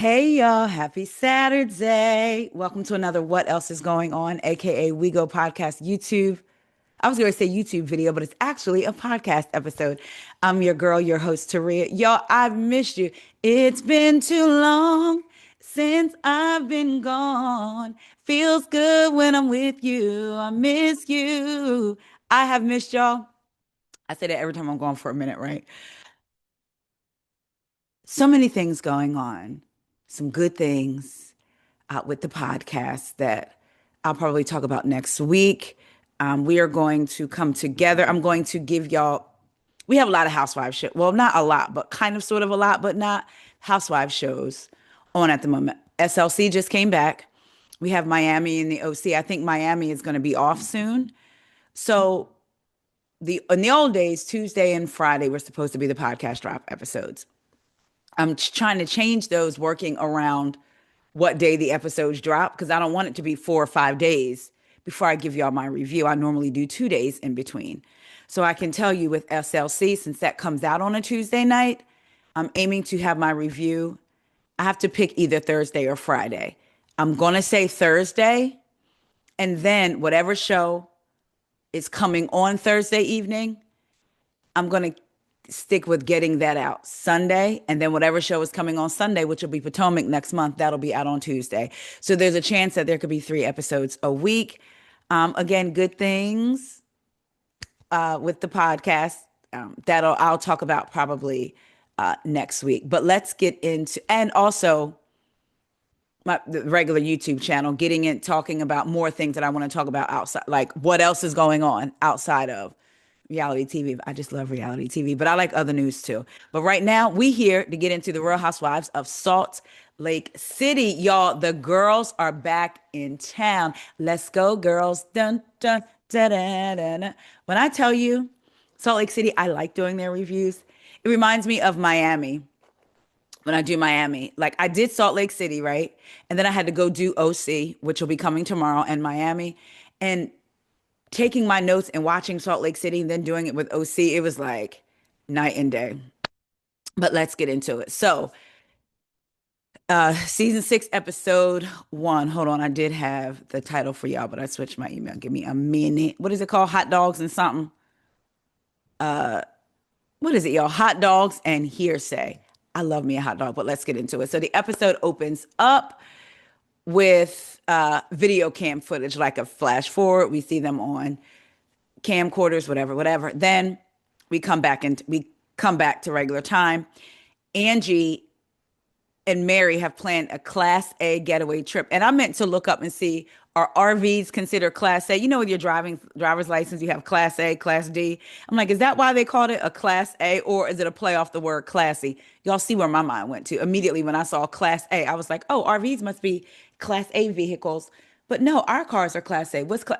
Hey y'all, happy Saturday. Welcome to another What Else Is Going On, aka We Go Podcast YouTube. I was going to say YouTube video, but it's actually a podcast episode. I'm your girl, your host, Taria. Y'all, I've missed you. It's been too long since I've been gone. Feels good when I'm with you. I miss you. I have missed y'all. I say that every time I'm gone for a minute, right? So many things going on, some good things with the podcast that I'll probably talk about next week. We are going to come together. I'm going to give y'all, we have a lot of housewives shows. Well, not a lot, but kind of sort of a lot, but not housewives shows on at the moment. SLC just came back. We have Miami and the OC. I think Miami is going to be off soon. So the in the old days, Tuesday and Friday were supposed to be the podcast drop episodes. I'm trying to change those working around what day the episodes drop because I don't want it to be 4 or 5 days before I give y'all my review. I normally do 2 days in between. So I can tell you with SLC, since that comes out on a Tuesday night, I'm aiming to have my review. I have to pick either Thursday or Friday. I'm going to say Thursday, and then whatever show is coming on Thursday evening, I'm going to stick with getting that out Sunday. And then whatever show is coming on Sunday, which will be Potomac next month, that'll be out on Tuesday. So there's a chance that there could be 3 episodes a week. Again, good things with the podcast that'll I'll talk about probably next week. But let's get into, and also the regular YouTube channel, getting in, talking about more things that I want to talk about outside, like what else is going on outside of reality TV. I just love reality TV, but I like other news too. But right now, we here to get into the Real Housewives of Salt Lake City. Y'all, the girls are back in town. Let's go, girls. Dun, dun, da, da, da, da. When I tell you Salt Lake City, I like doing their reviews. It reminds me of Miami when I do Miami. Like I did Salt Lake City, right? And then I had to go do OC, which will be coming tomorrow, and Miami. And taking my notes and watching Salt Lake City and then doing it with OC, it was like night and day. But let's get into it. So, season 6, episode 1. Hold on, I did have the title for y'all, but I switched my email. Give me a minute. What is it called? Hot dogs and something. What is it, y'all? Hot dogs and hearsay. I love me a hot dog, but let's get into it. So the episode opens up with video cam footage, like a flash forward. We see them on camcorders, whatever, whatever. Then we come back to regular time. Angie and Mary have planned a Class A getaway trip, and I meant to look up and see, are RVs considered Class A? You know, with your driver's license, you have Class A, Class D. I'm like, is that why they called it a Class A, or is it a play off the word classy? Y'all see where my mind went to immediately when I saw Class A. I was like, oh, RVs must be Class A vehicles, but no, our cars are Class A. What's class?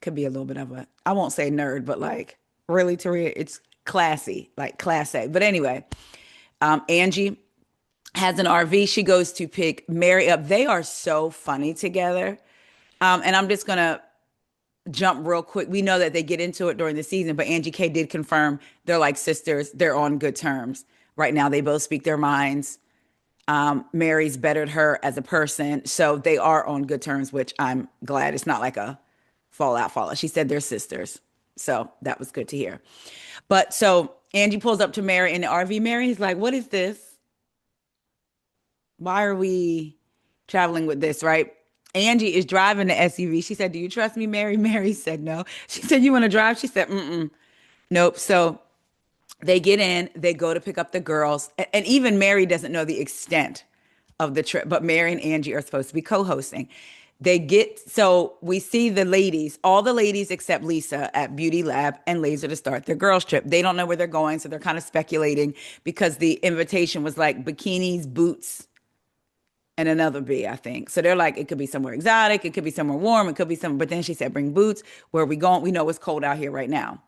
Could be a little bit of a, I won't say nerd, but like really, Taria, it's classy, like Class A. But anyway, Angie has an RV. She goes to pick Mary up. They are so funny together. And I'm just gonna jump real quick. We know that they get into it during the season, but Angie K did confirm they're like sisters. They're on good terms right now. They both speak their minds. Mary's bettered her as a person, so they are on good terms, which I'm glad. It's not like a fallout. She said they're sisters, so that was good to hear. But so Angie pulls up to Mary in the RV. Mary is like, "What is this? Why are we traveling with this?" Right? Angie is driving the SUV. She said, "Do you trust me, Mary?" Mary said, "No." She said, "You want to drive?" She said, "Mm-mm, nope." So they get in, they go to pick up the girls, and even Mary doesn't know the extent of the trip, but Mary and Angie are supposed to be co-hosting. So we see the ladies, all the ladies except Lisa at Beauty Lab and Laser to start their girls trip. They don't know where they're going, so they're kind of speculating because the invitation was like bikinis, boots, and another B, I think. So they're like, it could be somewhere exotic, it could be somewhere warm, it could be somewhere. But then she said, bring boots. Where are we going? We know it's cold out here right now.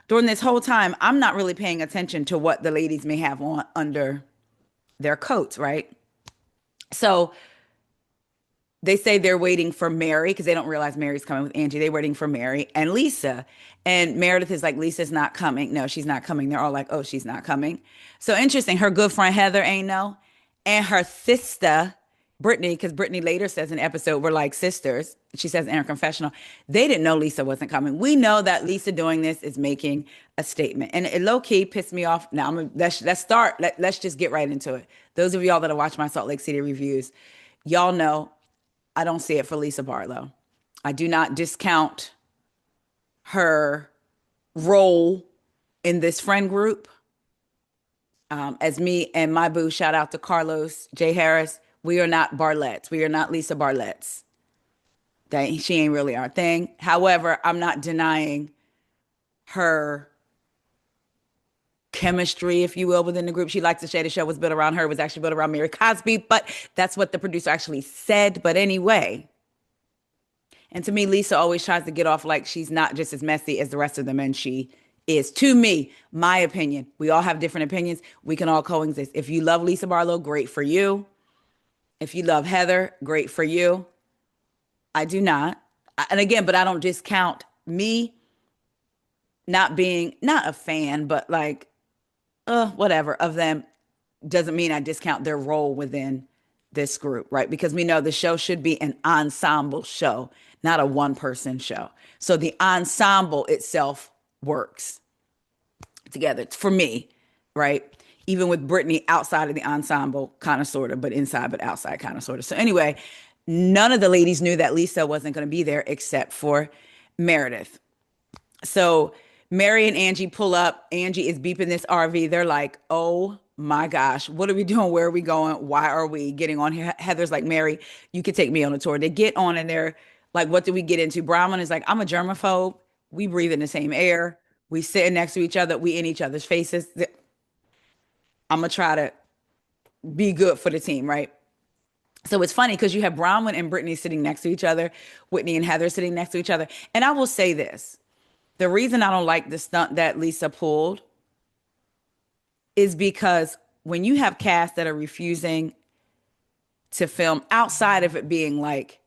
During this whole time, I'm not really paying attention to what the ladies may have on under their coats, right? So they say they're waiting for Mary because they don't realize Mary's coming with Angie. They're waiting for Mary and Lisa. And Meredith is like, Lisa's not coming. No, she's not coming. They're all like, oh, she's not coming. So interesting. Her good friend Heather ain't know. And her sister, Brittany, because Brittany later says in the episode, we're like sisters. She says in her confessional, they didn't know Lisa wasn't coming. We know that Lisa doing this is making a statement. And it low key pissed me off. Now, let's start. Let's just get right into it. Those of y'all that have watched my Salt Lake City reviews, y'all know I don't see it for Lisa Barlow. I do not discount her role in this friend group. As me and my boo, shout out to Carlos J. Harris, we are not Barletts. We are not Lisa Barletts. She ain't really our thing. However, I'm not denying her chemistry, if you will, within the group. She likes to say the show was built around her. It was actually built around Mary Cosby, but that's what the producer actually said. But anyway, and to me, Lisa always tries to get off like she's not just as messy as the rest of them, and she is. To me, my opinion. We all have different opinions. We can all coexist. If you love Lisa Barlow, great for you. If you love Heather, great for you. I do not. And again, but I don't discount me not being, not a fan, but like, whatever of them doesn't mean I discount their role within this group, right? Because we know the show should be an ensemble show, not a one person show. So the ensemble itself works together for me, right? Even with Brittany outside of the ensemble, kind of, sort of, but inside, but outside, kind of, sort of. So anyway, none of the ladies knew that Lisa wasn't going to be there except for Meredith. So Mary and Angie pull up. Angie is beeping this RV. They're like, oh my gosh, what are we doing? Where are we going? Why are we getting on here? Heather's like, Mary, you could take me on a tour. They get on and they're like, what do we get into? Brown is like, I'm a germaphobe. We breathe in the same air. We sit next to each other. We in each other's faces. I'm going to try to be good for the team, right? So it's funny because you have Bronwyn and Brittany sitting next to each other, Whitney and Heather sitting next to each other. And I will say this. The reason I don't like the stunt that Lisa pulled is because when you have casts that are refusing to film outside of it being like,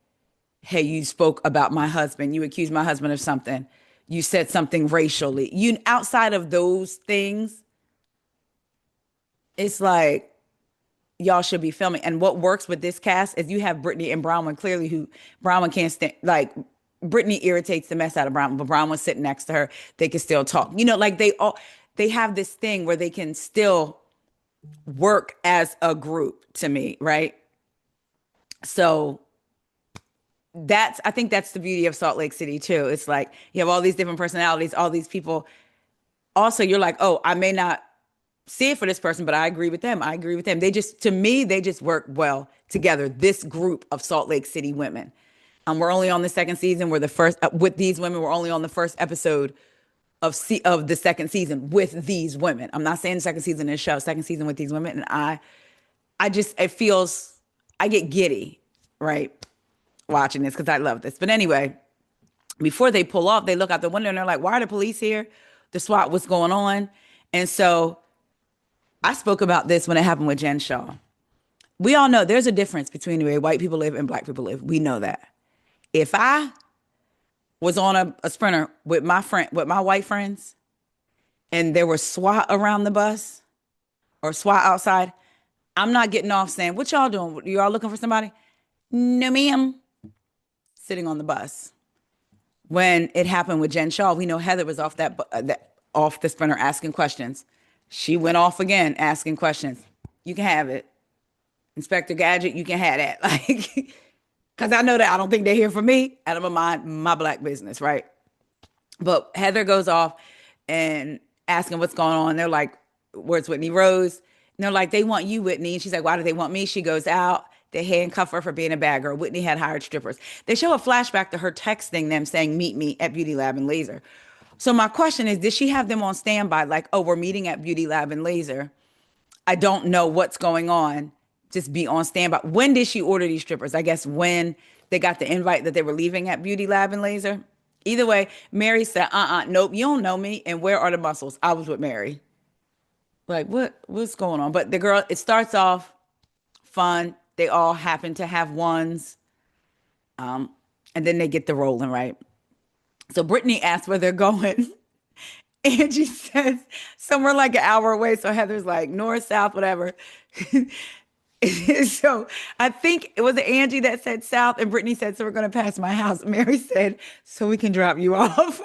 hey, you spoke about my husband, you accused my husband of something, you said something racially, you outside of those things, it's like y'all should be filming. And what works with this cast is you have Brittany and Bronwyn clearly, who Bronwyn can't stand, like Brittany irritates the mess out of Bronwyn, but Bronwyn's sitting next to her, they can still talk. You know, like they have this thing where they can still work as a group, to me, right? So I think that's the beauty of Salt Lake City too. It's like you have all these different personalities, all these people. Also, you're like, oh, I may not see it for this person, but I agree with them. I agree with them. To me, they just work well together. This group of Salt Lake City women. We're only on the second season. We're the first with these women. We're only on the first episode of the second season with these women. I'm not saying the second season of the show, second season with these women. And I get giddy, right? Watching this because I love this. But anyway, before they pull off, they look out the window and they're like, why are the police here? The SWAT, what's going on? And so I spoke about this when it happened with Jen Shaw. We all know there's a difference between the way white people live and black people live. We know that. If I was on a sprinter with my white friends, and there was SWAT around the bus or SWAT outside, I'm not getting off saying, what y'all doing? You all looking for somebody? No, ma'am. Sitting on the bus. When it happened with Jen Shaw, we know Heather was off off the sprinter asking questions. She went off again asking questions. You can have it. Inspector Gadget, you can have that. Like, because I know that I don't think they're here for me, and I'm going to mind my black business, right? But Heather goes off and asking what's going on. They're like, where's Whitney Rose? And they're like, they want you, Whitney. And she's like, why do they want me? She goes out. They handcuff her for being a bad girl. Whitney had hired strippers. They show a flashback to her texting them saying, meet me at Beauty Lab and Laser. So my question is, did she have them on standby? Like, oh, we're meeting at Beauty Lab and Laser. I don't know what's going on. Just be on standby. When did she order these strippers? I guess when they got the invite that they were leaving at Beauty Lab and Laser. Either way, Mary said, nope, you don't know me. And where are the muscles? I was with Mary. Like, what's going on? But the girl, it starts off fun. They all happen to have ones. And then they get the rolling, right? So Brittany asks where they're going. Angie says somewhere like an hour away. So Heather's like north, south, whatever. So I think it was Angie that said south, and Brittany said, so we're going to pass my house. Mary said, so we can drop you off.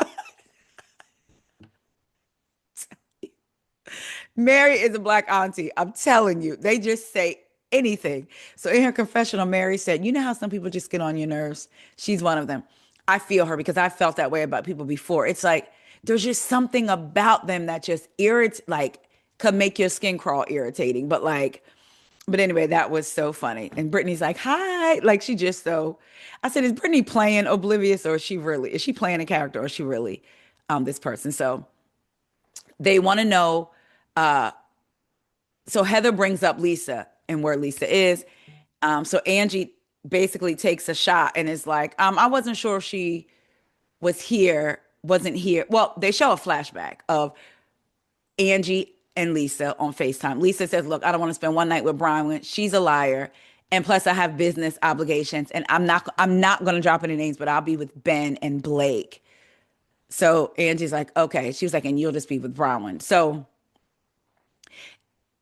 Mary is a black auntie. I'm telling you, they just say anything. So in her confessional, Mary said, you know how some people just get on your nerves? She's one of them. I feel her because I felt that way about people before. It's like there's just something about them that just irritates, like, could make your skin crawl irritating. But anyway, that was so funny. And Brittany's like, hi. Like, she just so, I said, is Brittany playing oblivious, or is she playing a character, or is she really this person? So they want to know. So Heather brings up Lisa and where Lisa is. So Angie basically takes a shot and is like, I wasn't sure if she wasn't here. Well, they show a flashback of Angie and Lisa on FaceTime. Lisa says, look, I don't want to spend one night with Brian. She's a liar. And plus I have business obligations, and I'm not going to drop any names, but I'll be with Ben and Blake. So Angie's like, okay. She was like, and you'll just be with Brian. So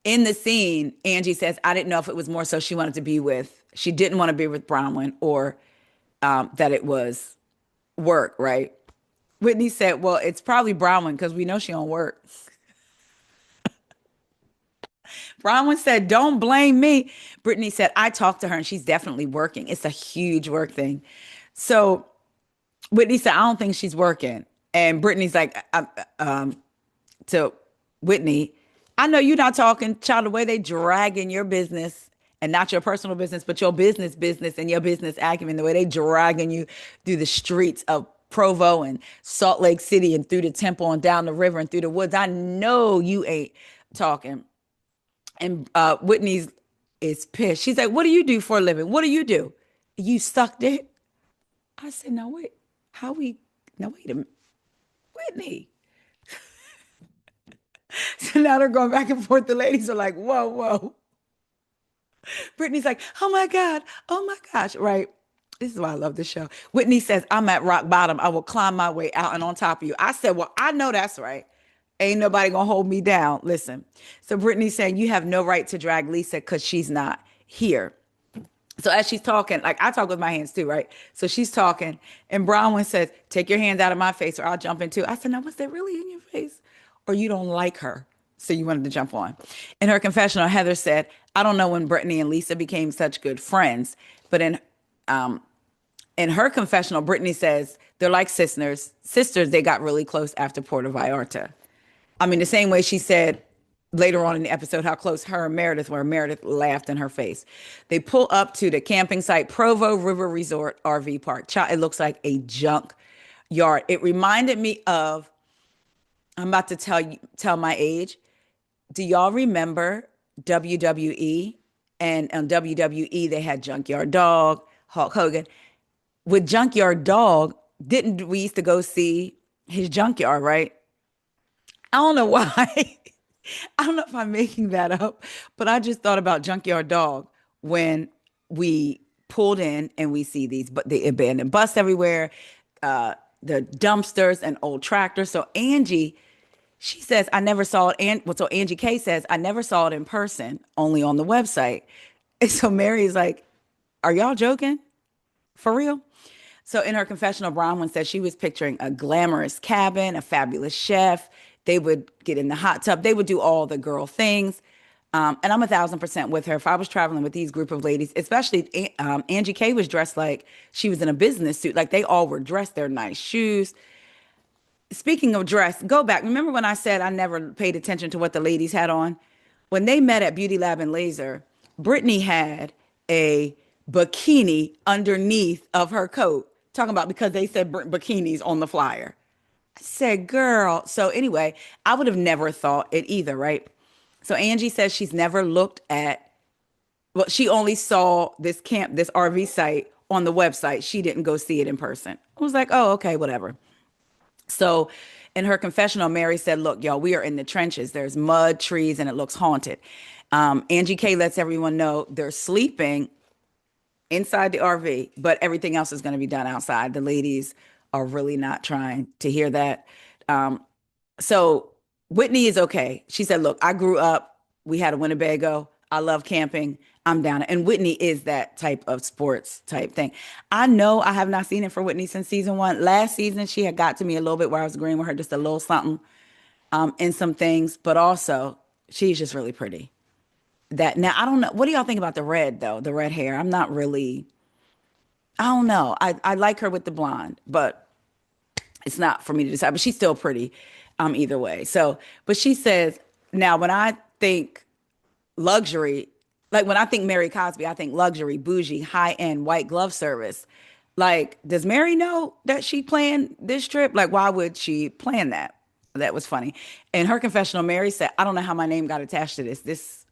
in the scene, Angie says, I didn't know if it was more so she didn't want to be with Bronwyn, or that it was work, right? Whitney said, well, it's probably Bronwyn because we know she don't work. Bronwyn said, don't blame me. Brittany said, I talked to her and she's definitely working. It's a huge work thing. So Whitney said, I don't think she's working. And Brittany's like, to Whitney, I know you're not talking, child, the way they dragging your business, and not your personal business, but your business and your business acumen, the way they dragging you through the streets of Provo and Salt Lake City and through the temple and down the river and through the woods. I know you ain't talking. And Whitney is pissed. She's like, what do you do for a living? What do you do? You sucked it. I said, no, wait. No, wait a minute. Whitney. So now they're going back and forth. The ladies are like, whoa, whoa. Brittany's like, oh my God, oh my gosh, right? This is why I love this show. Whitney says, I'm at rock bottom. I will climb my way out and on top of you. I said, well, I know that's right. Ain't nobody gonna hold me down. Listen. So Brittany's saying, you have no right to drag Lisa because she's not here. So as she's talking, like, I talk with my hands too, right? So she's talking, and Bronwyn says, take your hands out of my face or I'll jump into. I said, now, was that really in your face? Or you don't like her, so you wanted to jump on? In her confessional, Heather said, I don't know when Brittany and Lisa became such good friends, but in her confessional, Brittany says they're like sisters. Sisters, they got really close after Puerto Vallarta. I mean, the same way she said later on in the episode how close her and Meredith were. Meredith laughed in her face. They pull up to the camping site, Provo River Resort RV Park. It looks like a junk yard. It reminded me of, I'm about to tell my age. Do y'all remember WWE? And on WWE, they had Junkyard Dog, Hulk Hogan. With Junkyard Dog, didn't we used to go see his junkyard, right? I don't know why. I don't know if I'm making that up, but I just thought about Junkyard Dog when we pulled in and we see the abandoned bus everywhere, the dumpsters and old tractors. So Angie, she says, I never saw it. And so Angie K says, I never saw it in person, only on the website. And so Mary's like, are y'all joking? For real? So in her confessional, Bronwyn said she was picturing a glamorous cabin, a fabulous chef. They would get in the hot tub. They would do all the girl things. And I'm 1,000% with her. If I was traveling with these group of ladies, especially Angie K was dressed like she was in a business suit. Like, they all were dressed, their nice shoes. Speaking of dress, go back. Remember when I said I never paid attention to what the ladies had on? When they met at Beauty Lab and Laser, Brittany had a bikini underneath of her coat. Talking about because they said bikinis on the flyer. I said, girl. So anyway, I would have never thought it either, right? So Angie says she's never looked at, well, she only saw this RV site on the website. She didn't go see it in person. I was like, oh, okay, whatever. So in her confessional, Mary said, look, y'all, we are in the trenches. There's mud, trees, and it looks haunted. Angie K lets everyone know they're sleeping inside the RV, but everything else is going to be done outside. The ladies are really not trying to hear that. Um, so Whitney is okay. She said, "Look, I grew up. We had a Winnebago. I love camping. I'm down." And Whitney is that type of sports type thing. I know I have not seen it for Whitney since season one. Last season, she had got to me a little bit where I was agreeing with her just a little something in some things, but also she's just really pretty. That now I don't know. What do y'all think about the red though? The red hair. I'm not really. I don't know. I like her with the blonde, but it's not for me to decide. But she's still pretty, either way. So, but she says now when I think luxury, like when I think Mary Cosby, I think luxury, bougie, high end, white glove service. Like, does Mary know that she planned this trip? Like, why would she plan that? That was funny. In her confessional, Mary said, "I don't know how my name got attached to this. This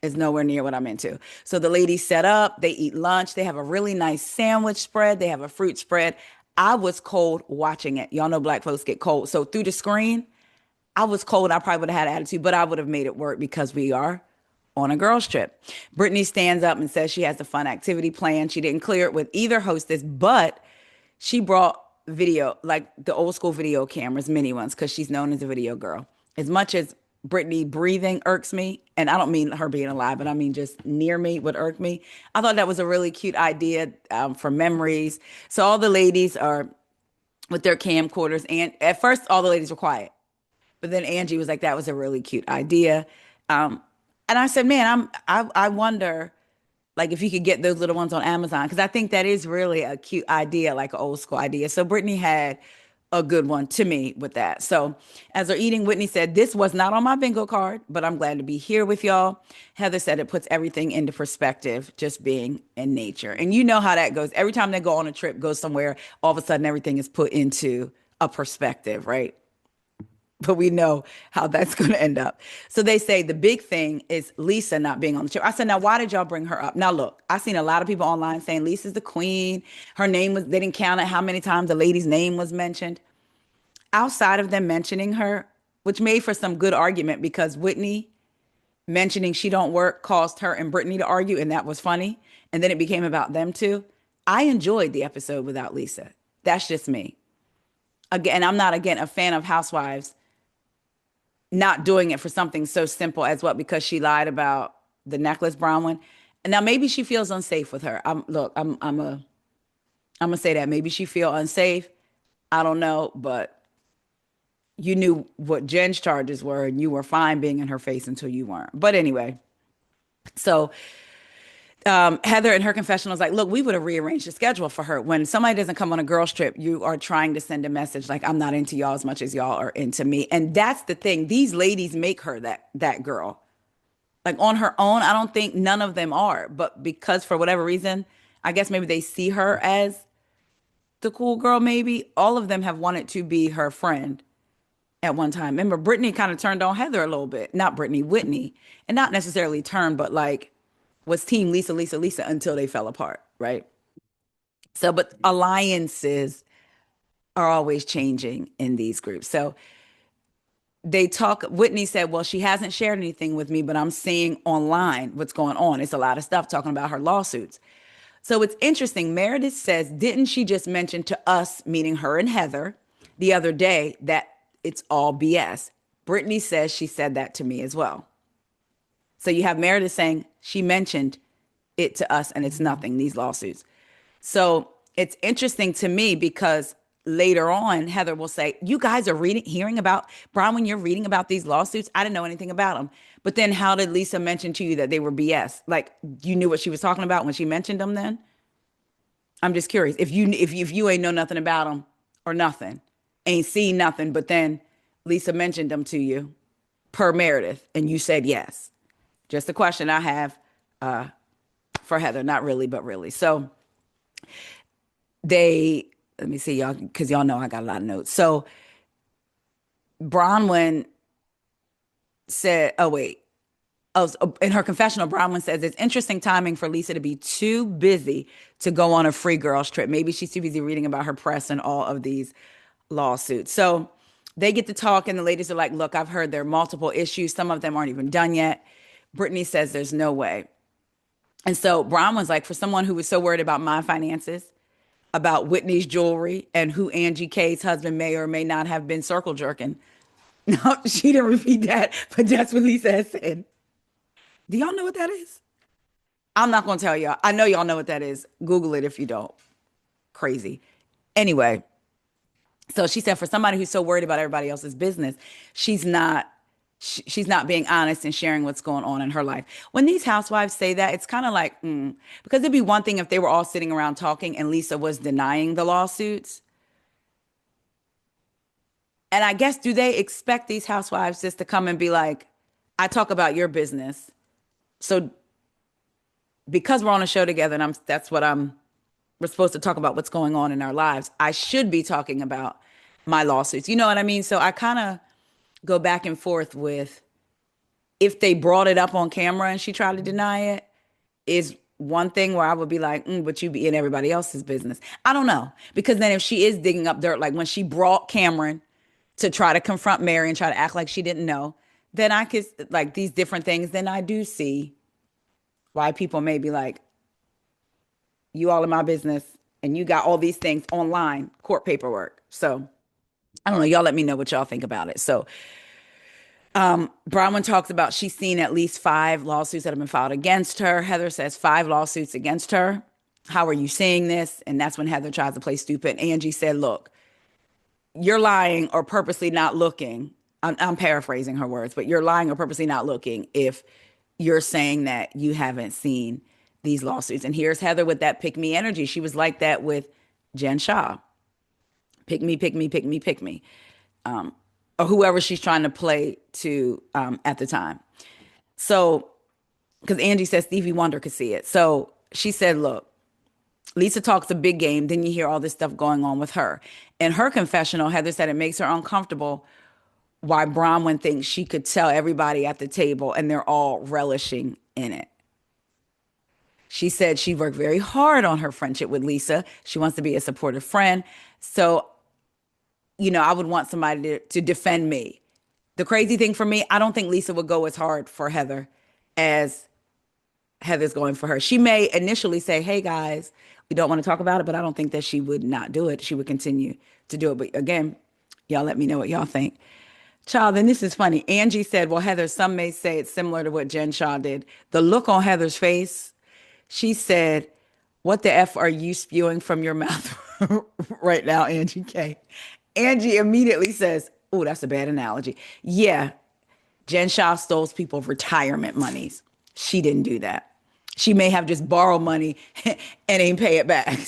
is nowhere near what I'm into." So the ladies set up, they eat lunch, they have a really nice sandwich spread, they have a fruit spread. I was cold watching it. Y'all know black folks get cold. So through the screen, I was cold. I probably would have had attitude, but I would have made it work because we are on a girls' trip. Brittany stands up and says she has a fun activity plan. She didn't clear it with either hostess, but she brought video, like the old school video cameras, mini ones, because she's known as a video girl. As much as Brittany breathing irks me, and I don't mean her being alive, but I mean just near me would irk me. I thought that was a really cute idea for memories. So all the ladies are with their camcorders, and at first all the ladies were quiet, but then Angie was like, "That was a really cute idea," um, and I said, "Man, I wonder." Like if you could get those little ones on Amazon, because I think that is really a cute idea, like an old school idea. So Brittany had a good one to me with that. So as they're eating, Whitney said, "This was not on my bingo card, but I'm glad to be here with y'all." Heather said it puts everything into perspective, just being in nature. And you know how that goes. Every time they go on a trip, go somewhere, all of a sudden everything is put into a perspective, right? But we know how that's going to end up. So they say the big thing is Lisa not being on the show. I said, now why did y'all bring her up? Now look, I seen a lot of people online saying Lisa's the queen. Her name was, they didn't count it how many times the lady's name was mentioned. Outside of them mentioning her, which made for some good argument because Whitney mentioning she don't work caused her and Brittany to argue, and that was funny. And then it became about them too. I enjoyed the episode without Lisa. That's just me. Again, I'm not again a fan of Housewives not doing it for something so simple as what, because she lied about the necklace brown one. And now maybe she feels unsafe with her. Look, I'm gonna say that maybe she feel unsafe. I don't know, but you knew what Jen's charges were and you were fine being in her face until you weren't. But anyway, so Heather in her confessional was like, "Look, we would have rearranged the schedule for her. When somebody doesn't come on a girls trip, you are trying to send a message like, I'm not into y'all as much as y'all are into me." And that's the thing. These ladies make her that girl. Like on her own, I don't think none of them are. But because for whatever reason, I guess maybe they see her as the cool girl, maybe all of them have wanted to be her friend at one time. Remember, Brittany kind of turned on Heather a little bit. Not Brittany, Whitney. And not necessarily turned, but like was team Lisa, Lisa, Lisa until they fell apart, right? So, but alliances are always changing in these groups. So they talk, Whitney said, "Well, she hasn't shared anything with me, but I'm seeing online what's going on. It's a lot of stuff talking about her lawsuits." So it's interesting. Meredith says, "Didn't she just mention to us," meaning her and Heather, "the other day that it's all BS?" Brittany says she said that to me as well. So you have Meredith saying she mentioned it to us and it's nothing, these lawsuits. So it's interesting to me because later on, Heather will say, "You guys are hearing about Brian when you're reading about these lawsuits. I didn't know anything about them." But then how did Lisa mention to you that they were BS? Like you knew what she was talking about when she mentioned them then? I'm just curious. If you ain't know nothing about them or nothing, ain't seen nothing, but then Lisa mentioned them to you per Meredith and you said yes. Just a question I have for Heather. Not really, but really. So they, let me see y'all, because y'all know I got a lot of notes. So Bronwyn said, oh wait, oh, in her confessional, Bronwyn says it's interesting timing for Lisa to be too busy to go on a free girls trip. Maybe she's too busy reading about her press and all of these lawsuits. So they get to talk, and the ladies are like, "Look, I've heard there are multiple issues. Some of them aren't even done yet." Brittany says there's no way. And so Brian was like, for someone who was so worried about my finances, about Whitney's jewelry, and who Angie K's husband may or may not have been circle jerking. No, she didn't repeat that, but that's what Lisa has said. Do y'all know what that is? I'm not going to tell y'all. I know y'all know what that is. Google it if you don't. Crazy. Anyway, so she said for somebody who's so worried about everybody else's business, she's not she's not being honest and sharing what's going on in her life. When these housewives say that, it's kind of like, because it'd be one thing if they were all sitting around talking and Lisa was denying the lawsuits. And I guess, do they expect these housewives just to come and be like, I talk about your business. So because we're on a show together and we're supposed to talk about what's going on in our lives, I should be talking about my lawsuits. You know what I mean? So I kind of go back and forth with, if they brought it up on camera and she tried to deny it, is one thing where I would be like, but you be in everybody else's business. I don't know. Because then if she is digging up dirt, like when she brought Cameron to try to confront Mary and try to act like she didn't know, then I could, like, these different things, then I do see why people may be like, you all in my business and you got all these things online, court paperwork. So I don't know. Y'all let me know what y'all think about it. So Bronwyn talks about she's seen at least 5 lawsuits that have been filed against her. Heather says 5 lawsuits against her. How are you seeing this? And that's when Heather tries to play stupid. Angie said, look, you're lying or purposely not looking. I'm paraphrasing her words, but you're lying or purposely not looking if you're saying that you haven't seen these lawsuits. And here's Heather with that pick me energy. She was like that with Jen Shah. Pick me, pick me, pick me, pick me. Or whoever she's trying to play to at the time. So, because Angie says Stevie Wonder could see it. So she said, look, Lisa talks a big game, then you hear all this stuff going on with her. In her confessional, Heather said it makes her uncomfortable why Bronwyn thinks she could tell everybody at the table and they're all relishing in it. She said she worked very hard on her friendship with Lisa. She wants to be a supportive friend. So, I would want somebody to defend me. The crazy thing for me, I don't think Lisa would go as hard for Heather as Heather's going for her. She may initially say, hey guys, we don't want to talk about it, but I don't think that she would not do it. She would continue to do it. But again, y'all let me know what y'all think. Child, and this is funny. Angie said, well, Heather, some may say it's similar to what Jen Shah did. The look on Heather's face, she said, what the F are you spewing from your mouth right now, Angie K? Angie immediately says, oh, that's a bad analogy. Yeah, Jen Shah stole people's retirement monies. She didn't do that. She may have just borrowed money and ain't pay it back.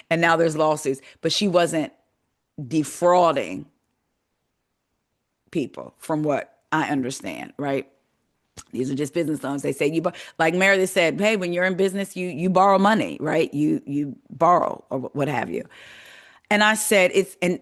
And now there's lawsuits. But she wasn't defrauding people from what I understand, right? These are just business loans. They say like Meredith said, hey, when you're in business, you borrow money, right? You borrow or what have you. And I said, and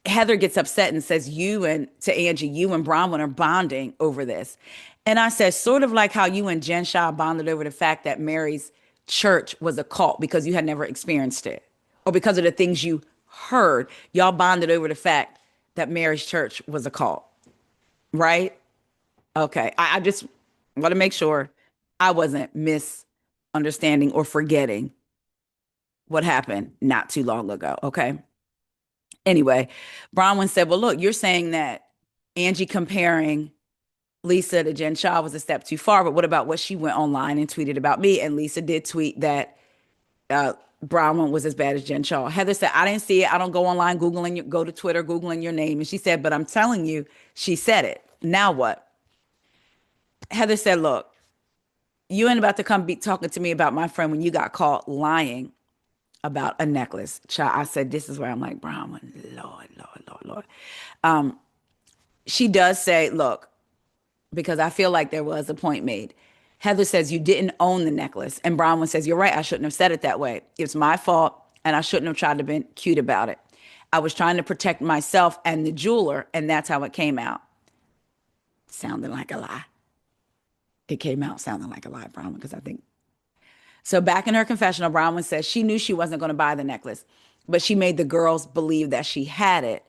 Heather gets upset and says, to Angie, you and Bronwyn are bonding over this. And I said, sort of like how you and Jen Shah bonded over the fact that Mary's church was a cult because you had never experienced it, or because of the things you heard. Y'all bonded over the fact that Mary's church was a cult, right? Okay. I just want to make sure I wasn't misunderstanding or forgetting what happened not too long ago. Okay. Anyway, Bronwyn said, well, look, you're saying that Angie comparing Lisa to Jen Shah was a step too far, but what about what she went online and tweeted about me? And Lisa did tweet that Bronwyn was as bad as Jen Shah. Heather said, I didn't see it. I don't go online go to Twitter, Googling your name. And she said, but I'm telling you, she said it. Now what? Heather said, look, you ain't about to come be talking to me about my friend when you got caught lying about a necklace. Child, I said, this is where I'm like, Bronwyn, Lord, Lord, Lord, Lord. She does say, look, because I feel like there was a point made. Heather says, you didn't own the necklace. And Bronwyn says, you're right. I shouldn't have said it that way. It's my fault. And I shouldn't have tried to be cute about it. I was trying to protect myself and the jeweler. And that's how it came out. Sounding like a lie. It came out sounding like a lie, Bronwyn, because I think. So back in her confessional, Bronwyn says she knew she wasn't going to buy the necklace, but she made the girls believe that she had it.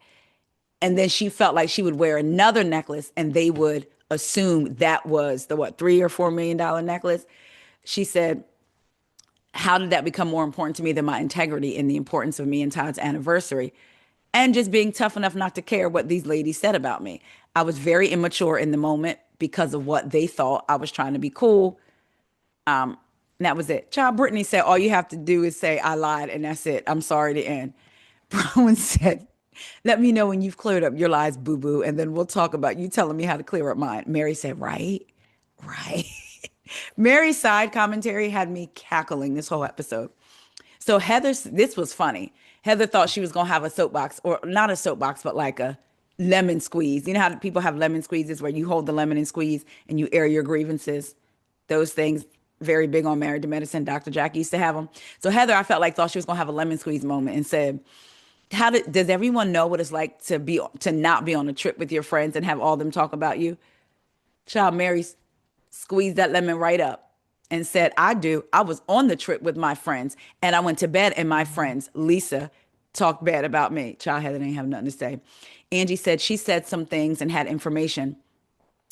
And then she felt like she would wear another necklace and they would assume that was the $3 or $4 million necklace. She said, How did that become more important to me than my integrity and the importance of me and Todd's anniversary? And just being tough enough not to care what these ladies said about me. I was very immature in the moment because of what they thought. I was trying to be cool. And that was it. Child Brittany said, all you have to do is say, I lied, and that's it. I'm sorry to end. Brown said, let me know when you've cleared up your lies, boo boo, and then we'll talk about you telling me how to clear up mine. Mary said, right? Right. Mary's side commentary had me cackling this whole episode. So this was funny. Heather thought she was gonna have a soapbox, or not a soapbox, but like a lemon squeeze. You know how people have lemon squeezes where you hold the lemon and squeeze and you air your grievances. Those things very big on Married to Medicine. Dr. Jackie used to have them. So Heather, I felt like thought she was gonna have a lemon squeeze moment and said, does everyone know what it's like to not be on a trip with your friends and have all them talk about you? Child Mary squeezed that lemon right up and said, I do. I was on the trip with my friends and I went to bed and my friends, Lisa, talked bad about me. Child Heather didn't have nothing to say. Angie said she said some things and had information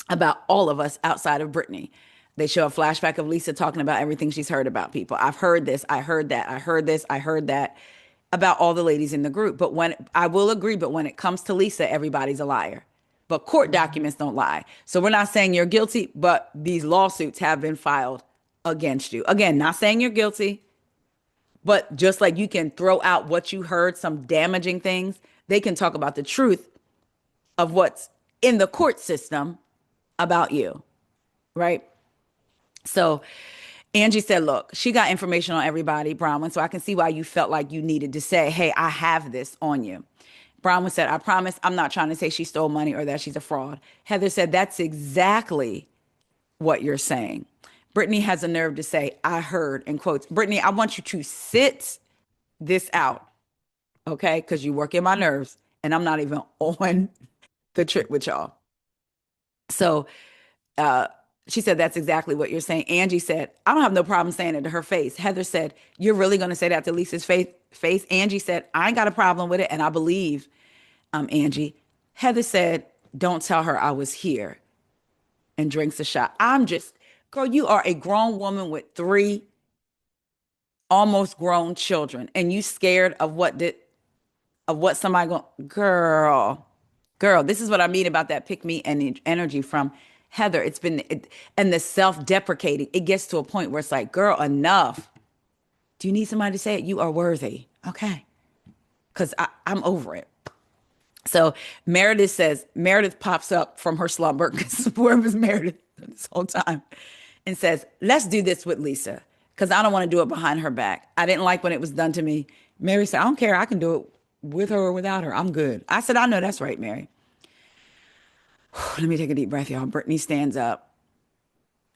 about all of us outside of Brittany. They show a flashback of Lisa talking about everything she's heard about people. I've heard this, I heard that, I heard this, I heard that about all the ladies in the group. But when I will agree, but when it comes to Lisa, everybody's a liar. But court documents don't lie. So we're not saying you're guilty, but these lawsuits have been filed against you. Again, not saying you're guilty, but just like you can throw out what you heard, some damaging things, they can talk about the truth of what's in the court system about you, right? So Angie said, look, she got information on everybody, Bronwyn, so I can see why you felt like you needed to say, hey, I have this on you. Bronwyn said, I promise I'm not trying to say she stole money or that she's a fraud. Heather said, that's exactly what you're saying. Brittany has the nerve to say, I heard, in quotes. Brittany, I want you to sit this out, okay? Because you work in my nerves and I'm not even on the trip with y'all. So uh, she said, that's exactly what you're saying. Angie said, I don't have no problem saying it to her face. Heather said, you're really going to say that to Lisa's face? Angie said, I ain't got a problem with it. And I believe Angie. Heather said, don't tell her I was here, and drinks a shot. I'm just, girl, you are a grown woman with three almost grown children, and you scared of what somebody going, girl, this is what I mean about that pick me energy from Heather. And the self-deprecating, it gets to a point where it's like, girl, enough. Do you need somebody to say it? You are worthy. Okay. Because I'm over it. So Meredith pops up from her slumber, because where was Meredith this whole time, and says, let's do this with Lisa, because I don't want to do it behind her back. I didn't like when it was done to me. Mary said, I don't care. I can do it with her or without her. I'm good. I said, I know that's right, Mary. Let me take a deep breath, y'all. Brittany stands up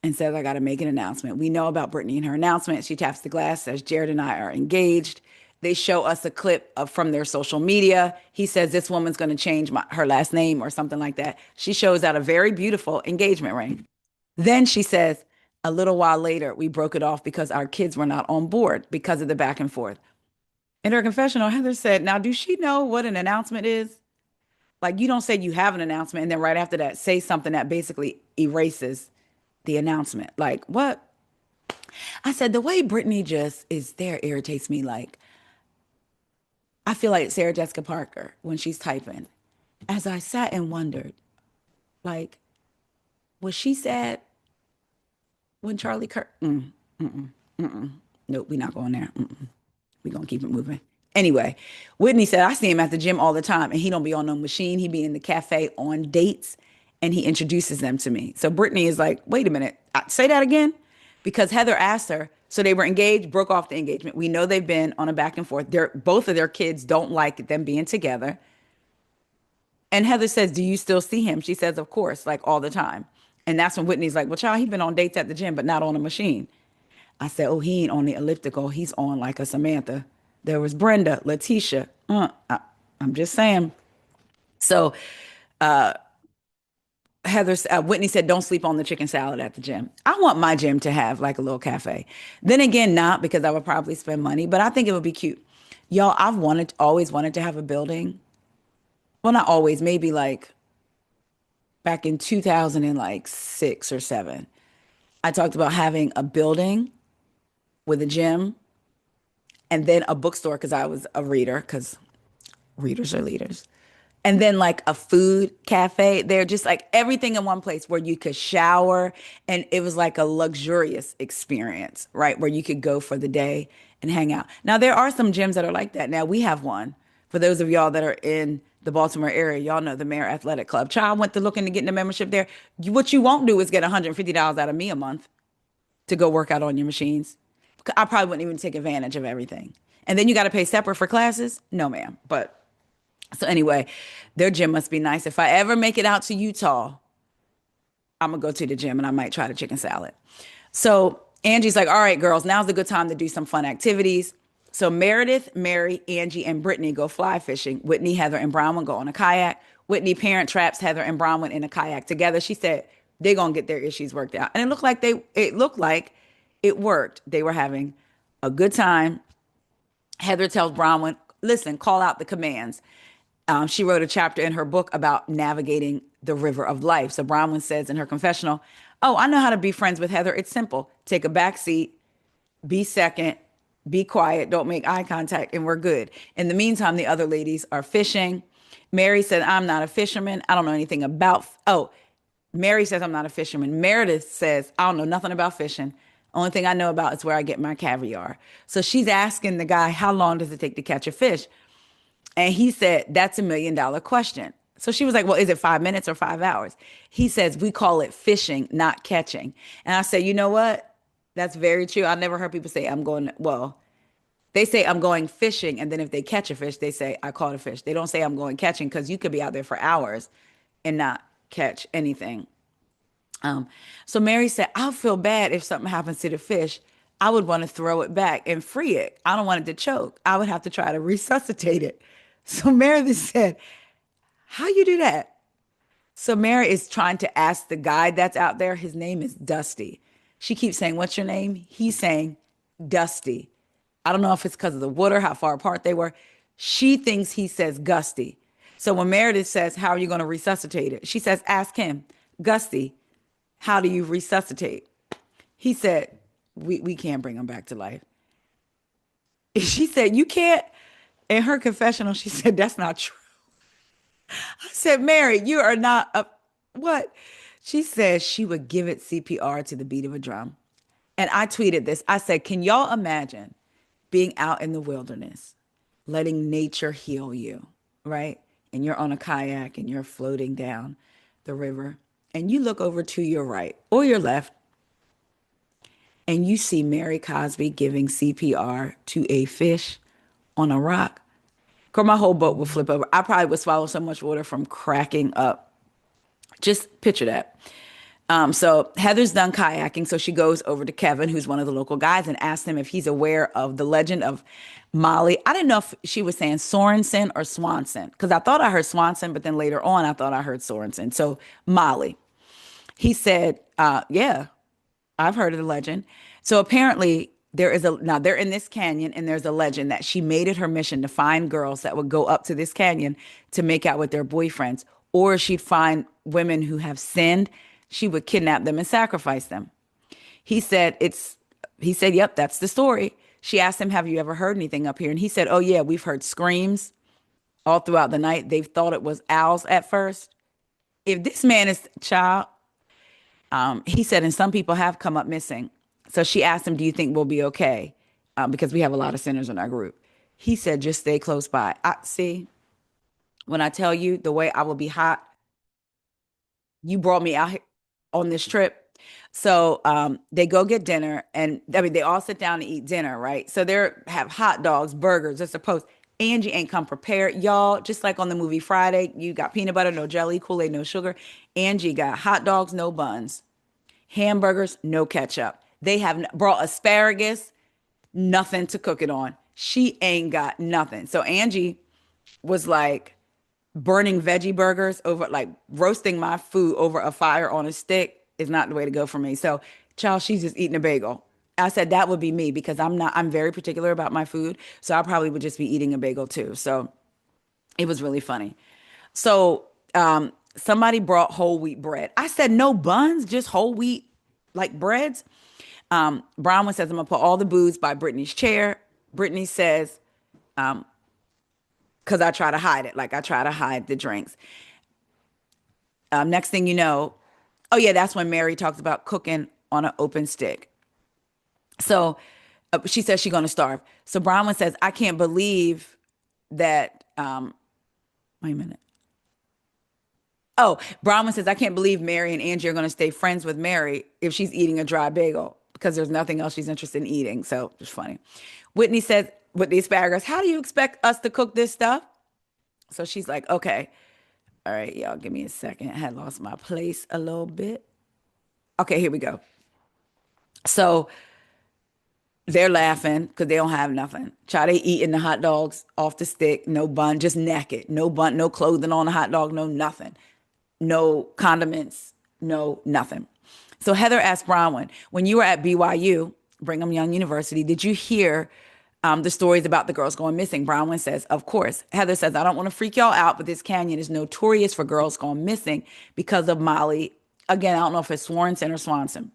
and says, I got to make an announcement. We know about Brittany and her announcement. She taps the glass, says, Jared and I are engaged. They show us a clip from their social media. He says, this woman's going to change her last name or something like that. She shows out a very beautiful engagement ring. Then she says, a little while later, we broke it off because our kids were not on board because of the back and forth. In her confessional, Heather said, now, do she know what an announcement is? Like, you don't say you have an announcement and then right after that, say something that basically erases the announcement. Like, what? I said, the way Brittany just is there irritates me. Like, I feel like Sarah Jessica Parker when she's typing. As I sat and wondered, like, was she sad when Charlie Kirk? Nope, we're not going there. We're going to keep it moving. Anyway, Whitney said, I see him at the gym all the time and he don't be on no machine. He be in the cafe on dates and he introduces them to me. So Brittany is like, wait a minute, say that again? Because Heather asked her, so they were engaged, broke off the engagement. We know they've been on a back and forth. Both of their kids don't like them being together. And Heather says, do you still see him? She says, of course, like all the time. And that's when Whitney's like, well, child, he's been on dates at the gym, but not on a machine. I said, he ain't on the elliptical. He's on like a Samantha. There was Brenda, Letitia. I'm just saying. So Whitney said, don't sleep on the chicken salad at the gym. I want my gym to have like a little cafe. Then again, not because I would probably spend money, but I think it would be cute. Y'all, always wanted to have a building. Well, not always, maybe like back in 2006 or 7. I talked about having a building with a gym and then a bookstore because I was a reader because readers are leaders. And then like a food cafe. They're just like everything in one place where you could shower. And it was like a luxurious experience, right? Where you could go for the day and hang out. Now, there are some gyms that are like that. Now, we have one. For those of y'all that are in the Baltimore area, y'all know the Mayor Athletic Club. Child went to looking to get in a membership there. What you won't do is get $150 out of me a month to go work out on your machines. I probably wouldn't even take advantage of everything. And then you got to pay separate for classes? No, ma'am. But so anyway, their gym must be nice. If I ever make it out to Utah, I'm gonna go to the gym and I might try the chicken salad. So Angie's like, all right, girls, now's a good time to do some fun activities. So Meredith, Mary, Angie, and Brittany go fly fishing. Whitney, Heather, and Bronwyn go on a kayak. Whitney parent traps Heather and Bronwyn in a kayak together. She said they're gonna get their issues worked out. And it looked like it worked. They were having a good time. Heather tells Bronwyn, listen, call out the commands. She wrote a chapter in her book about navigating the river of life. So Bronwyn says in her confessional, oh, I know how to be friends with Heather. It's simple. Take a back seat, be second, be quiet, don't make eye contact, and we're good. In the meantime, the other ladies are fishing. Mary said, I'm not a fisherman. I don't know anything about, oh, Mary says, I'm not a fisherman. Meredith says, I don't know nothing about fishing. Only thing I know about is where I get my caviar. So she's asking the guy, how long does it take to catch a fish? And he said, that's $1 million question. So she was like, well, is it 5 minutes or 5 hours? He says, we call it fishing, not catching. And I said, you know what? That's very true. I never heard people say, well, they say I'm going fishing. And then if they catch a fish, they say, I caught a fish. They don't say I'm going catching because you could be out there for hours and not catch anything. So Mary said, I'll feel bad if something happens to the fish. I would want to throw it back and free it. I don't want it to choke. I would have to try to resuscitate it. So Meredith said, how you do that? So Mary is trying to ask the guide that's out there. His name is Dusty. She keeps saying, what's your name? He's saying Dusty. I don't know if it's because of the water, how far apart they were. She thinks he says Gusty. So when Meredith says, how are you going to resuscitate it? She says, ask him, Gusty, how do you resuscitate? He said, we can't bring him back to life. She said, you can't. In her confessional, she said, that's not true. I said, Mary, you are not a what? She says she would give it CPR to the beat of a drum. And I tweeted this. I said, can y'all imagine being out in the wilderness, letting nature heal you, right? And you're on a kayak and you're floating down the river and you look over to your right or your left and you see Mary Cosby giving CPR to a fish on a rock. Girl, my whole boat would flip over. I probably would swallow so much water from cracking up. Just picture that. So Heather's done kayaking, so she goes over to Kevin, who's one of the local guys, and asks him if he's aware of the legend of Molly. I didn't know if she was saying Sorensen or Swanson, because I thought I heard Swanson, but then later on I thought I heard Sorensen. So Molly. He said, yeah, I've heard of the legend. So apparently now they're in this canyon and there's a legend that she made it her mission to find girls that would go up to this canyon to make out with their boyfriends, or she'd find women who have sinned. She would kidnap them and sacrifice them. He said, yep, that's the story. She asked him, have you ever heard anything up here? And he said, oh yeah, we've heard screams all throughout the night. They've thought it was owls at first. If this man is child, he said, and some people have come up missing. So she asked him, do you think we'll be okay? Because we have a lot of sinners in our group. He said, just stay close by. I see, when I tell you the way I will be hot, you brought me out here on this trip. So they go get dinner, and I mean, they all sit down to eat dinner, right? So they have hot dogs, burgers, they're supposed. Angie ain't come prepared, y'all. Just like on the movie Friday, you got peanut butter, no jelly, Kool-Aid, no sugar. Angie got hot dogs, no buns, hamburgers, no ketchup. They have brought asparagus, nothing to cook it on. She ain't got nothing. So Angie was like burning veggie burgers over, like roasting my food over a fire on a stick is not the way to go for me. So, child, she's just eating a bagel. I said that would be me because I'm very particular about my food. So I probably would just be eating a bagel too. So it was really funny. So somebody brought whole wheat bread. I said, no buns, just whole wheat like breads. Bronwyn says, I'm gonna put all the booze by Brittany's chair. Brittany says, because I try to hide it, like I try to hide the drinks. Next thing you know, oh yeah, that's when Mary talks about cooking on an open stick. So she says she's gonna starve. So Bronwyn says, I can't believe that. Wait a minute. Oh, Bronwyn says, I can't believe Mary and Angie are going to stay friends with Mary if she's eating a dry bagel because there's nothing else she's interested in eating. So it's funny. Whitney says, with the asparagus, how do you expect us to cook this stuff? So she's like, okay, all right, y'all, give me a second. I had lost my place a little bit. Okay, here we go. So they're laughing because they don't have nothing. Try to eating the hot dogs off the stick, no bun, just naked, no bun, no clothing on the hot dog, no nothing. No condiments, no nothing. So Heather asked Bronwyn, when you were at BYU, Brigham Young University, did you hear the stories about the girls going missing? Bronwyn says, of course. Heather says, I don't want to freak y'all out, but this canyon is notorious for girls going missing because of Molly. Again, I don't know if it's Swanson or Swanson.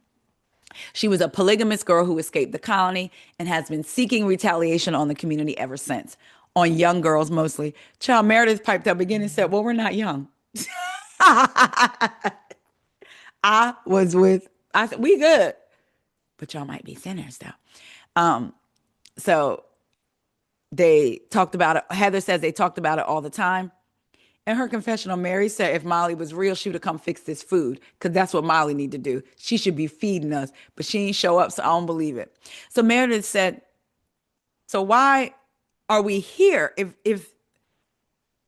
She was a polygamous girl who escaped the colony and has been seeking retaliation on the community ever since, on young girls mostly. Child Meredith piped up again and said, well, we're not young. I said, we good, but y'all might be sinners though. So they talked about it. Heather says they talked about it all the time. In her confessional, Mary said if Molly was real, she would have come fix this food because that's what Molly need to do. She should be feeding us, but she ain't show up, so I don't believe it. So Meredith said, so why are we here if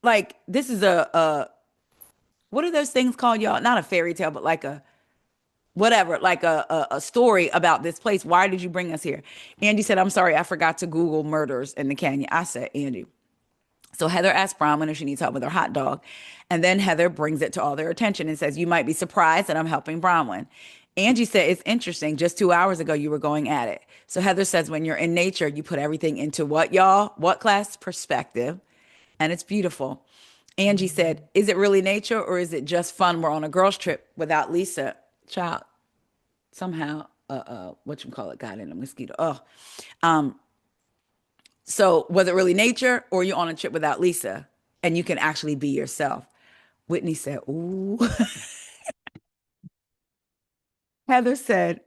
like this is a what are those things called, y'all? Not a fairy tale, but like a whatever, like a story about this place. Why did you bring us here? Andy said, I'm sorry, I forgot to Google murders in the canyon. I said, Andy. So Heather asked Bronwyn if she needs help with her hot dog. And then Heather brings it to all their attention and says, you might be surprised that I'm helping Bronwyn. Angie said, it's interesting. Just 2 hours ago, you were going at it. So Heather says, when you're in nature, you put everything into what, y'all? What class? Perspective. And it's beautiful. Angie said, is it really nature or is it just fun? We're on a girls trip without Lisa. Child, somehow, whatchamacallit got in a mosquito. Oh, so was it really nature or you on a trip without Lisa and you can actually be yourself? Whitney said, ooh. Heather said,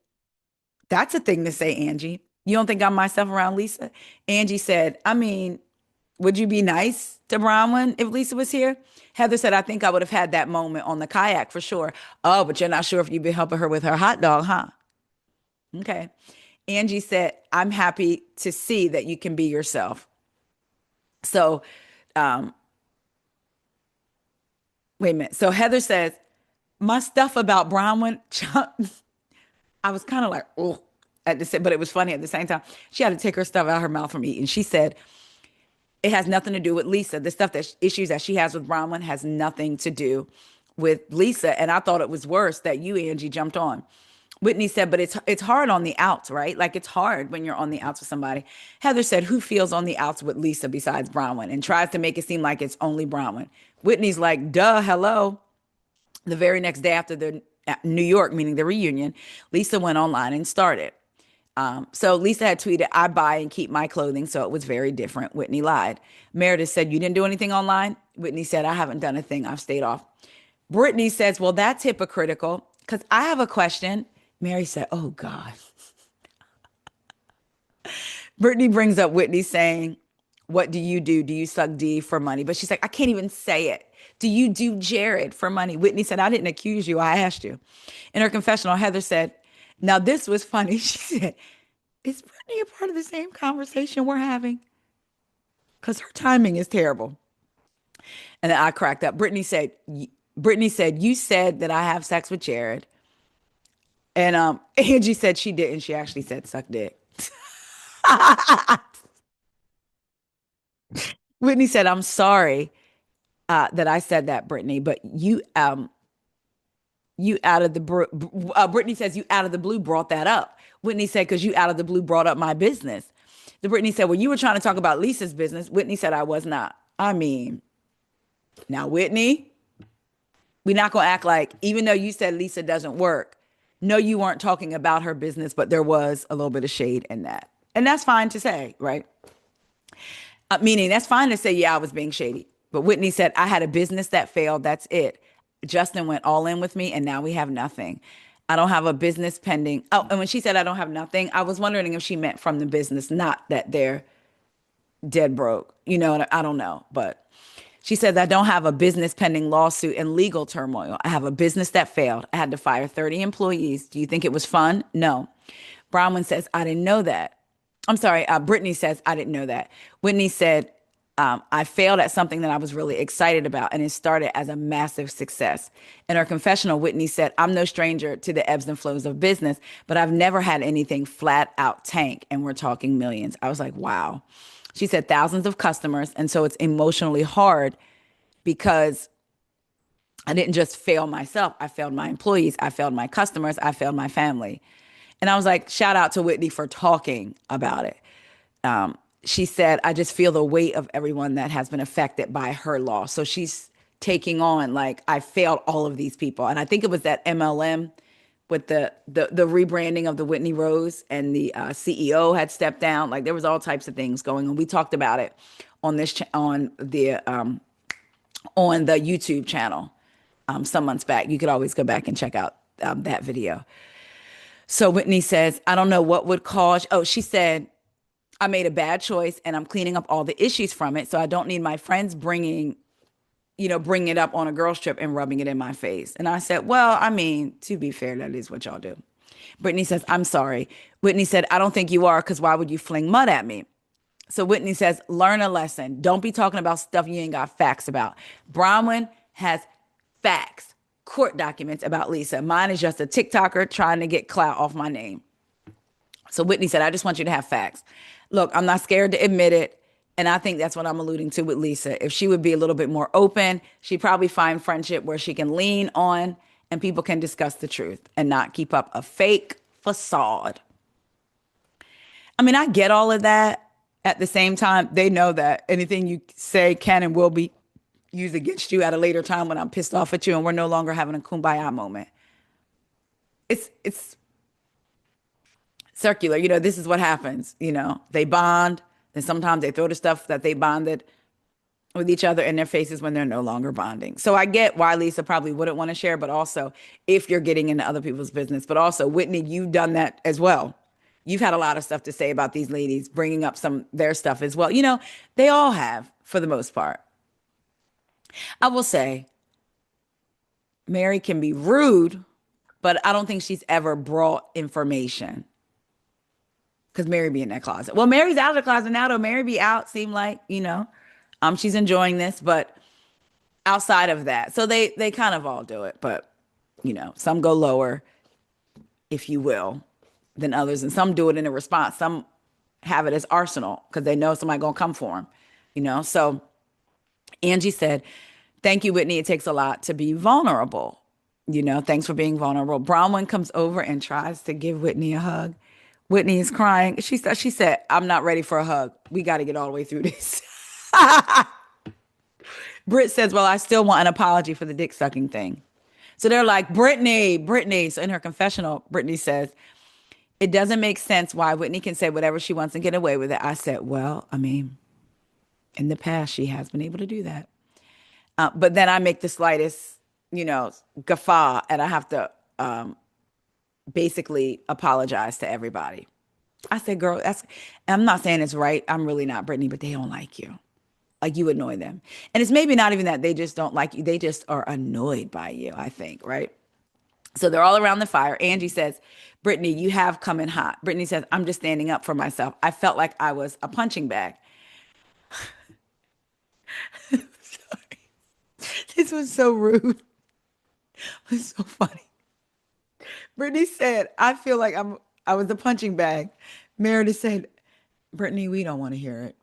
that's a thing to say, Angie. You don't think I'm myself around Lisa? Angie said, I mean, would you be nice to Bronwyn if Lisa was here? Heather said, I think I would have had that moment on the kayak for sure. Oh, but you're not sure if you'd be helping her with her hot dog, huh? Okay. Angie said, I'm happy to see that you can be yourself. So, um, wait a minute. So Heather says, my stuff about Bronwyn, I was kind of like, oh, at the same, but it was funny at the same time. She had to take her stuff out of her mouth from eating. She said, it has nothing to do with Lisa. The stuff that issues that she has with Bronwyn has nothing to do with Lisa. And I thought it was worse that you, Angie, jumped on. Whitney said, but it's hard on the outs, right? Like it's hard when you're on the outs with somebody. Heather said, who feels on the outs with Lisa besides Bronwyn and tries to make it seem like it's only Bronwyn. Whitney's like, duh, hello. The very next day after the New York, meaning the reunion, Lisa went online and started. So Lisa had tweeted, I buy and keep my clothing, so it was very different. Whitney lied. Meredith said, you didn't do anything online? Whitney said, I haven't done a thing. I've stayed off. Brittany says, well, that's hypocritical because I have a question. Mary said, oh, God. Brittany brings up Whitney saying, what do you do? Do you suck D for money? But she's like, I can't even say it. Do you do Jared for money? Whitney said, I didn't accuse you. I asked you. In her confessional, Heather said, now this was funny. She said, is Brittany a part of the same conversation we're having? Because her timing is terrible. And then I cracked up. Brittany said, you said that I have sex with Jared. And Angie said she didn't. She actually said suck dick. Whitney said, I'm sorry that I said that, Brittany, but you out of the Brittany says you out of the blue brought that up. Whitney said, because you out of the blue brought up my business. The Brittany said, well, you were trying to talk about Lisa's business. Whitney said, I was not. I mean, now, Whitney, we're not going to act like, even though you said Lisa doesn't work, no, you weren't talking about her business, but there was a little bit of shade in that. And that's fine to say, right? Meaning that's fine to say, yeah, I was being shady. But Whitney said, I had a business that failed. That's it. Justin went all in with me, and now we have nothing. I don't have a business pending. Oh, and when she said I don't have nothing, I was wondering if she meant from the business, not that they're dead broke. I don't know. But she said, I don't have a business pending lawsuit and legal turmoil. I have a business that failed. I had to fire 30 employees. Do you think it was fun? No. Bronwyn says, I didn't know that. I'm sorry. Brittany says, I didn't know that. Whitney said, I failed at something that I was really excited about, and it started as a massive success. In her confessional, Whitney said, I'm no stranger to the ebbs and flows of business, but I've never had anything flat out tank, and we're talking millions. I was like, wow. She said thousands of customers, and so it's emotionally hard because I didn't just fail myself. I failed my employees. I failed my customers. I failed my family. And I was like, shout out to Whitney for talking about it. She said, I just feel the weight of everyone that has been affected by her loss. So she's taking on, like, I failed all of these people. And I think it was that MLM with the rebranding of the Whitney Rose, and the CEO had stepped down. Like, there was all types of things going on. We talked about it on on the YouTube channel some months back. You could always go back and check out that video. So Whitney says, I don't know what would cause. Oh, she said, I made a bad choice and I'm cleaning up all the issues from it. So I don't need my friends bringing it up on a girls trip and rubbing it in my face. And I said, well, I mean, to be fair, that is what y'all do. Brittany says, I'm sorry. Whitney said, I don't think you are, because why would you fling mud at me? So Whitney says, learn a lesson. Don't be talking about stuff you ain't got facts about. Bronwyn has facts, court documents about Lisa. Mine is just a TikToker trying to get clout off my name. So Whitney said, I just want you to have facts. Look, I'm not scared to admit it. And I think that's what I'm alluding to with Lisa. If she would be a little bit more open, she'd probably find friendship where she can lean on and people can discuss the truth and not keep up a fake facade. I mean, I get all of that. At the same time, they know that anything you say can and will be used against you at a later time when I'm pissed off at you and we're no longer having a kumbaya moment. It's circular. This is what happens. They bond, and sometimes they throw the stuff that they bonded with each other in their faces when they're no longer bonding. So I get why Lisa probably wouldn't want to share, but also if you're getting into other people's business. But also, Whitney, you've done that as well. You've had a lot of stuff to say about these ladies, bringing up some their stuff as well. They all have, for the most part. I will say, Mary can be rude, but I don't think she's ever brought information. Because Mary be in that closet. Well, Mary's out of the closet now, though. Mary be out, seem like, she's enjoying this, but outside of that. So they kind of all do it, but, some go lower, if you will, than others. And some do it in a response. Some have it as arsenal because they know somebody going to come for them, So Angie said, thank you, Whitney. It takes a lot to be vulnerable. Thanks for being vulnerable. Bronwyn comes over and tries to give Whitney a hug. Whitney is crying. She said, I'm not ready for a hug. We got to get all the way through this. Britt says, well, I still want an apology for the dick sucking thing. So they're like, Brittany. So in her confessional, Brittany says, it doesn't make sense why Whitney can say whatever she wants and get away with it. I said, well, I mean, in the past, she has been able to do that. But then I make the slightest, guffaw, and I have to basically apologize to everybody. I said, girl, I'm not saying it's right. I'm really not, Brittany, but they don't like you. Like, you annoy them. And it's maybe not even that they just don't like you. They just are annoyed by you, I think, right? So they're all around the fire. Angie says, Brittany, you have come in hot. Brittany says, I'm just standing up for myself. I felt like I was a punching bag. Sorry. This was so rude. It was so funny. Brittany said, I feel like I was a punching bag. Meredith said, Brittany, we don't want to hear it.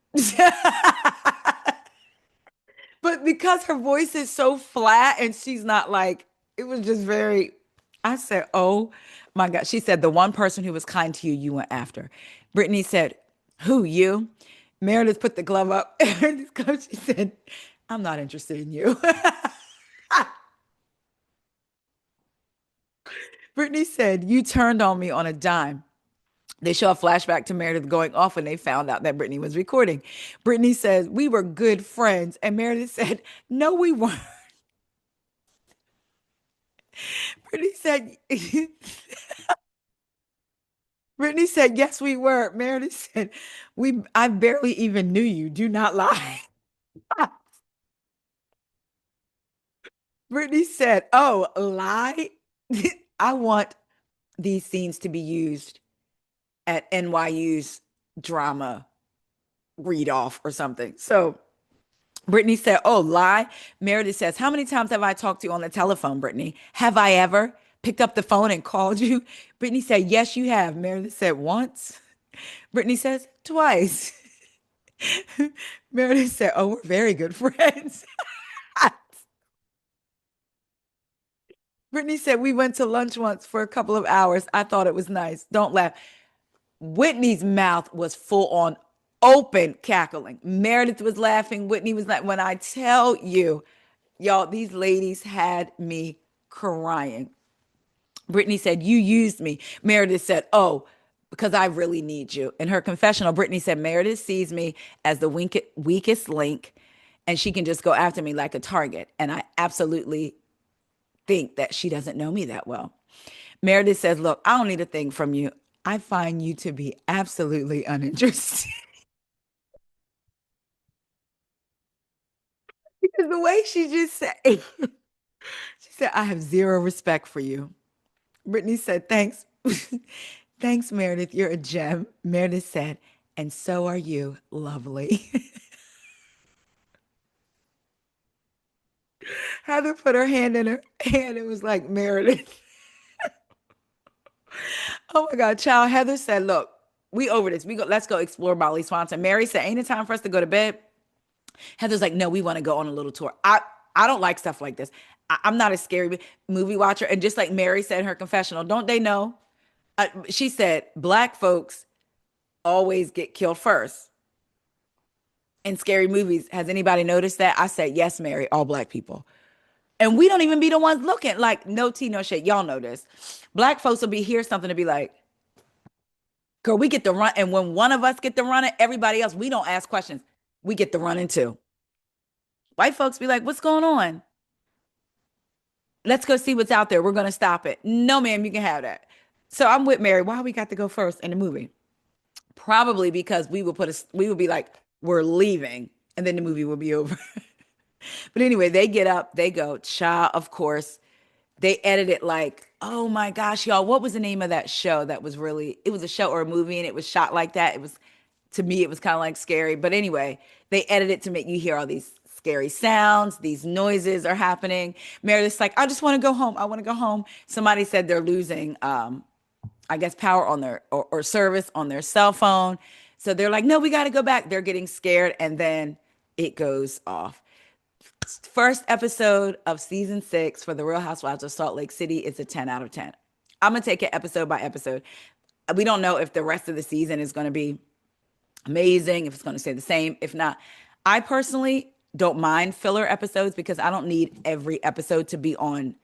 But because her voice is so flat and she's not like, it was just very, I said, oh my God. She said, the one person who was kind to you, you went after. Brittany said, who, you? Meredith put the glove up. She said, I'm not interested in you. Brittany said, "You turned on me on a dime." They show a flashback to Meredith going off when they found out that Brittany was recording. Brittany says, "We were good friends." And Meredith said, "No, we weren't." Brittany said, Brittany said, "Yes, we were." Meredith said, I barely even knew you. Do not lie." Brittany said, "Oh, lie?" I want these scenes to be used at NYU's drama read off or something. So Brittany said, "Oh, lie." Meredith says, "How many times have I talked to you on the telephone, Brittany? Have I ever picked up the phone and called you?" Brittany said, "Yes, you have." Meredith said, "Once." Brittany says, "Twice." Meredith said, "Oh, we're very good friends." Brittany said, "We went to lunch once for a couple of hours. I thought it was nice. Don't laugh." Whitney's mouth was full on open cackling. Meredith was laughing. Whitney was like, when I tell you, y'all, these ladies had me crying. Brittany said, "You used me." Meredith said, "Oh, because I really need you." In her confessional, Brittany said, "Meredith sees me as the weakest link, and she can just go after me like a target. And I absolutely think that she doesn't know me that well." Meredith says, "Look, I don't need a thing from you. I find you to be absolutely uninteresting." Because the way she just said, she said, "I have zero respect for you." Brittany said, "Thanks." "Thanks, Meredith. You're a gem." Meredith said, "And so are you, lovely." Heather put her hand in her hand and was like, "Meredith." Oh my God, child. Heather said, "Look, we over this. Let's go explore Molly Swanson." Mary said, "Ain't it time for us to go to bed?" Heather's like, "No, we want to go on a little tour." I don't like stuff like this. I'm not a scary movie watcher. And just like Mary said in her confessional, don't they know? She said, "Black folks always get killed first in scary movies." Has anybody noticed that? I said, "Yes, Mary, all black people." And we don't even be the ones looking like no tea, no shit. Y'all know this. Black folks will be here something to be like, "Girl, we get the run." And when one of us get the running, everybody else, we don't ask questions. We get the running too. White folks be like, "What's going on? Let's go see what's out there. We're going to stop it." No, ma'am, you can have that. So I'm with Mary. Why we got to go first in the movie? Probably because we would be like, "We're leaving," and then the movie will be over. But anyway, they get up, they go. Cha, of course, they edit it like, oh my gosh, y'all, what was the name of that show that was really, it was a show or a movie and it was shot like that. It was, to me, it was kind of like scary. But anyway, they edit it to make you hear all these scary sounds, these noises are happening. Meredith's like, "I just want to go home. I want to go home." Somebody said they're losing I guess power on their or service on their cell phone. So they're like, "No, we got to go back." They're getting scared and then it goes off. First episode of season 6 for the Real Housewives of Salt Lake City is a 10 out of 10. I'm going to take it episode by episode. We don't know if the rest of the season is going to be amazing, if it's going to stay the same. If not, I personally don't mind filler episodes because I don't need every episode to be on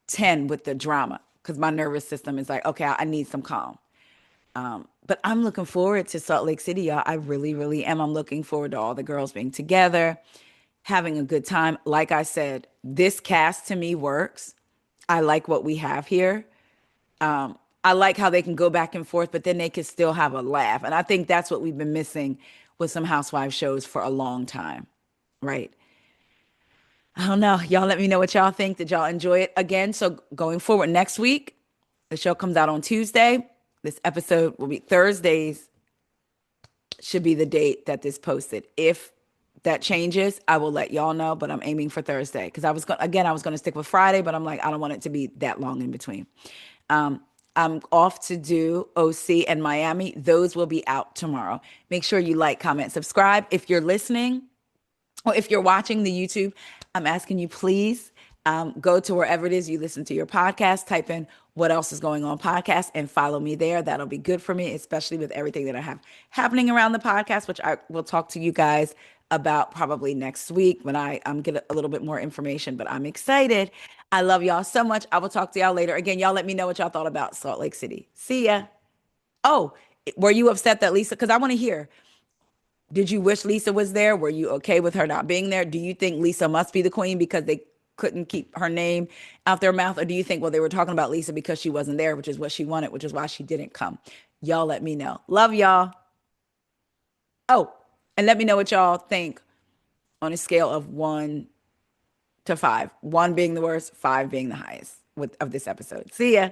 10 with the drama because my nervous system is like, okay, I need some calm. But I'm looking forward to Salt Lake City, y'all. I really, really am. I'm looking forward to all the girls being together, having a good time. Like I said, this cast to me works. I like what we have here. I like how they can go back and forth, but then they can still have a laugh. And I think that's what we've been missing with some housewife shows for a long time, right? I don't know. Y'all let me know what y'all think. Did y'all enjoy it again? So going forward next week, the show comes out on Tuesday. This episode will be Thursdays, should be the date that this posted. If that changes, I will let y'all know, but I'm aiming for Thursday because I was going to stick with Friday, but I'm like, I don't want it to be that long in between. I'm off to do OC and Miami. Those will be out tomorrow. Make sure you like, comment, subscribe. If you're listening, or if you're watching the YouTube, I'm asking you, please go to wherever it is you listen to your podcast, type in "what else is going on" podcast and follow me there. That'll be good for me, especially with everything that I have happening around the podcast, which I will talk to you guys about probably next week when I get a little bit more information, but I'm excited. I love y'all so much. I will talk to y'all later. Again, y'all let me know what y'all thought about Salt Lake City. See ya. Oh, were you upset that Lisa? Because I want to hear. Did you wish Lisa was there? Were you okay with her not being there? Do you think Lisa must be the queen because they couldn't keep her name out their mouth? Or do you think, well, they were talking about Lisa because she wasn't there, which is what she wanted, which is why she didn't come? Y'all let me know. Love y'all. Oh, and let me know what y'all think on a scale of 1 to 5. 1 being the worst, 5 being the highest of this episode. See ya.